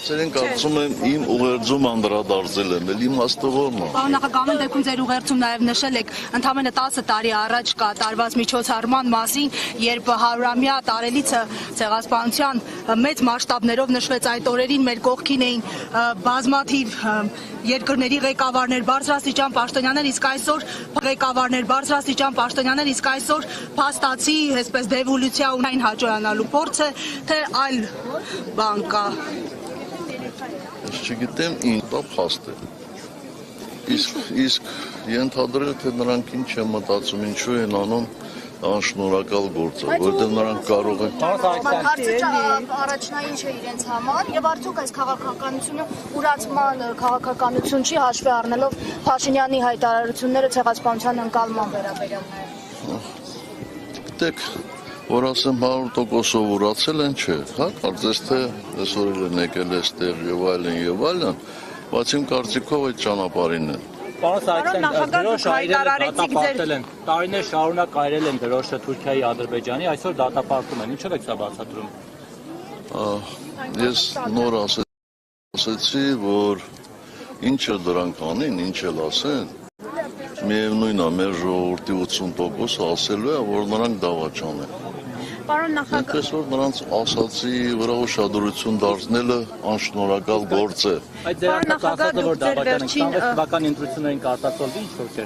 Սերեն կարծում եմ իմ ուղերձում անդրադարձել եմ, էլ իմաստը ո՞րն է։ Պարոն նախագահ, դեպքում ձեր ուղերձում նաև նշել եք ընդամենը 10 տարի առաջ կատարված միջոցառման մասին, երբ 100-ամյա տարելիցը ցեղասպանության մեծ մասշտաբներով նշվեց, այդ օրերին մեր կողքին էին բազմաթիվ երկրների ղեկավարներ, բարձրաստիճան պաշտոնյաներ, իսկ այսօր ղեկավարներ, բարձրաստիճան պաշտոնյաներ, իսկ այսօր փաստացի, այսպես դեվոլյուցիա ունայն հաջողանալու փորձ է, թե այլ բան կա։ Ես չգիտեմ ինքնա փաստ է։ Իսկ ենթադրել թե նրանք ինչ են մտածում, ինչու են անում անշնորհակալ գործը, որտեղ նրանք կարող են Հարցը առաջնային չէ իրենց համար եւ արդյոք այս քաղաքականությունը ուրացման քաղաքականություն չի հաշվի առնելով Փաշինյանի հայտարարությունները ցեղասպանության ընկալման վերաբերյալ։ Գիտեք, որ ասեմ 100% ուրացել են չէ, հա, կարծես թե այսօր են եկել այստեղ եւ այլն, բայց իմ կարծիքով այդ ճանապարհին են։ Պարոն դրոշը դատապարտել են, տարիներ շարունակ այրել են դրոշը Թուրքիայի, Ադրբեջանի, այսօր դատապարտում են, ինչով եք սա բացատրում։ Ես նոր ասեցի, որ ինչը դրանք անեն, ինչ էլ ասեն, միևնույն է, մեր ժողովրդի 80% ասելու է, որ նրանք դավաճան են։ Պարոն նախագահ, այնպես որ նրանց ասացի վրա ուշադրություն դարձնելը անշնորհակալ գործ է։ Այդ ձեր ասածը որ դավաճան են, քաղաքական ընտրություններին կարտացոլվի ինչ որ չէ։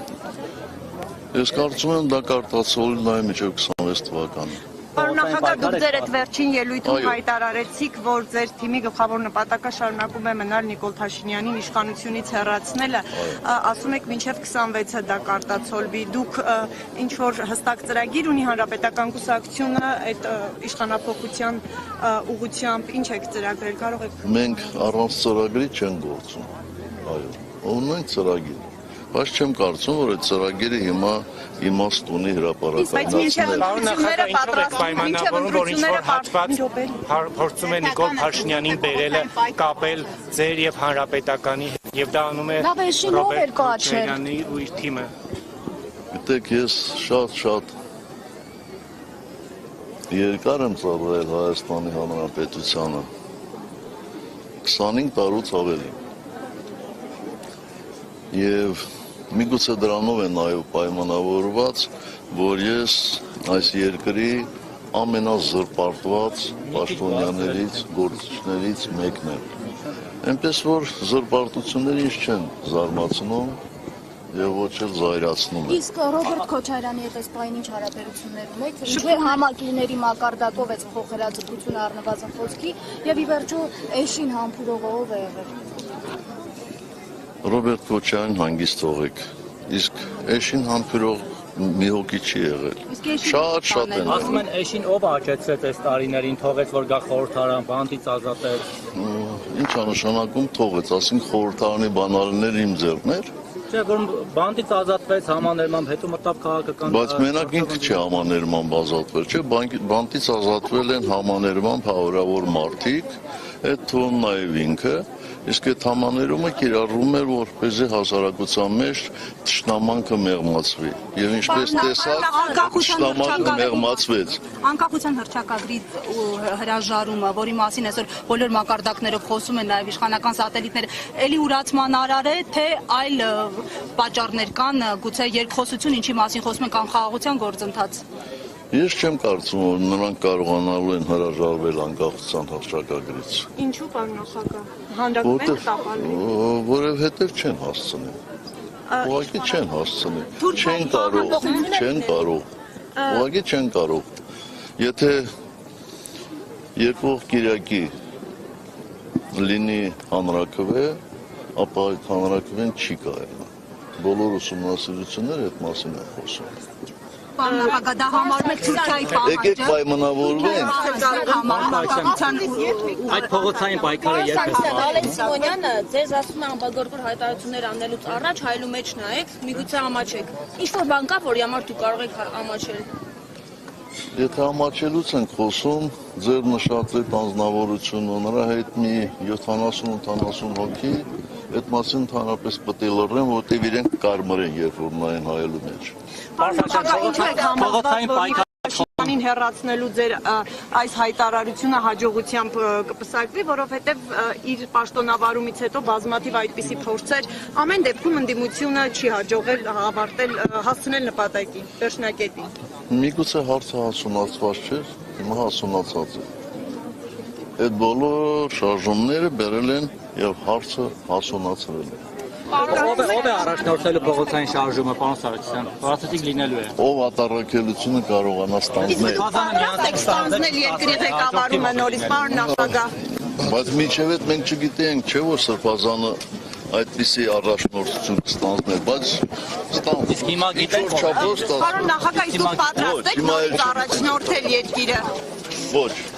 Ես կարծում եմ դա կարտացոլվել նաև մինչև 26 թվականին։ Պարոն նախագահ, դուք ձեր այդ վերջին ելույթում հայտարարեցիք, որ ձեր թիմի գլխավոր նպատակը շարունակում է մնալ Նիկոլ Փաշինյանին իշխանությունից հեռացնելը, ասում եք մինչև 26-ը դա կարտացոլվի, դուք ինչ որ հստակ ծրագիր ունի հանրապետական կուսակցությունը այդ իշխանափոխության ուղղությամբ ինչ եք ծրագրել, կարող եք։ Մենք առանց ծրագրի չենք գործում, այո, ունենք ծրագիր, բայց չեմ կարծում, որ այդ ծրագիրը հիմա իմաստ ունի հրապարակայնացնել։ Պարոն նախագահ, ինչով եք պայմանավորում, որ ինչ-որ հատված փորձում է Նիկոլ Փաշինյանին բերելը կապել ձեր եւ հանրապետականի հետ եւ դա անում է Ռոբերտ Քոչարյանի ու իր թիմը։ Գիտեք, ես շատ երկար եմ ծառայել Հայաստանի Հանրապետությանը, 25 տարուց ավելի։ Եվ միգուցե դրանով է նաև պայմանավորված, որ ես այս երկրի ամենազրպարտված պաշտոնյաներից, գործիչներից մեկն եմ։ Այնպես որ զրպարտությունները ինձ չեն զարմացնում եւ ոչ էլ զայրացնում են։ Իսկ Ռոբերտ Քոչարյանի հետ այս պայն ինչ հարաբերություններ ունեք, ինչու է համակիրների մակարդակով այս փոխհրաձգությունը առնվազն խոսքի եւ ի վերջո էշին համբուրողը ով է եղել։ Ռոբերտ Քոչարյանին հանգիստ թողեք, իսկ էշին համբուրող մի հոգի չի եղել։ Շատ են։ Ասում են էշին ով աճեցրեց այս տարիներին, թողեց որ գա խորհրդարան, բանտից ազատեց։ Ինչ է նշանակում թողեց, ասենք խորհրդարանի բանալիներ իմ ձեռներ։ Չէ, որ բանտից ազատվեց համաներմամբ, հետո մտավ քաղաքական։ Բայց մենակ ինքը չի համաներմամբ ազատվել, չէ, բանտից ազատվել են համաներմամբ հարյուրավոր մարդիկ, այդ թվում նաև ինքը, իսկ այդ համաներումը կիրառվում էր, որպեսզի հասարակության մեջ թշնամանքը մեղմացվի։ Եվ ինչպես տեսակ, թշնամանքը մեղմացվեց։ Անկախության հռչակագրի հրաժարումը, որի մասին այսօր բոլոր մակարդակներով խոսում են նաև իշխանական սատելիտները, էլի ուրացման արար է, թե այլ պատճառներ կան, գուցե երկխոսություն, ինչի մասին խոսում են, կանխաղաղության գործընթաց։ Ես չեմ կարծում, որ նրանք կարողանալու են հրաժարվել անկախության հռչակագրից։ Ինչու, պարոն նախագահ, հանրակրվեն տապալվի։ Որովհետև չեն հասցնի։ Ուղղակի չեն հասցնի։ Չեն կարող։ Ուղղակի չեն կարող։ Եթե եկող կիրակի լինի հանրակրվե, ապա այդ հանրակրվեն չի կարելի։ Բոլոր ուսումնասիրությունները այդ մասին են խոսում։ Պարոն նախագահ, դա համարում եք Թուրքիայի պահանջը։ Եկեք պայմանավորվենք։ Այդ փողոցային պայքարը երբ է։ Վալենտ Սիմոնյանը ձեզ ասում է ամբողջօր հայտարարություններ անելուց առաջ հայլու մեջ նայեք, միգուցե ամաչեք։ Ինչ որ բան կա, որի համար դուք կարող եք ամաչել։ Եթե ամաչելուց ենք խոսում, ձեր նշած այդ անձնավորությունը, նրա հետ մի 70-80 հոգի, այդ մասին ընդհանրապես պետք է լռեն, որտեղ իրենք կարմր են, երբ որ նայեն հայելու մեջ։ Փողոցային պայքարը Փաշինյանին հեռացնելու ձեր այս հայտարարությունը հաջողությամբ կպսակվի, որովհետև իր պաշտոնավարումից հետո բազմաթիվ այդպիսի փորձեր ամեն դեպքում ընդդիմությունը չի հաջողել հասցնել նպատակին, վերջնակետին։ Միգուցե հարցը հասունացված չէր, հիմա հասունացած է։ Այդ բոլոր շարժումները բերել են եւ հարցը հասունացրել են։ Ով է առաջնորդելու փողոցային շարժումը, պարոն Սարգսյան, որացիք լինելու է։ Ով ատառակելությունը կարողանա ստանձնել։ Ստանձնել երկրի ղեկավարումը նորից, պարոն նախագահ։ Բայց մինչև այդ մենք չգիտենք, չէ՞ որ Սրբազանը այդպիսի առաջնորդություն կստանձնել, բայց ստանձնել։ Իսկ հիմա գիտենք, Պարոն նախագահ, իսկ դուք պատրաստ եք նորից առաջնորդել երկիրը։ Ոչ։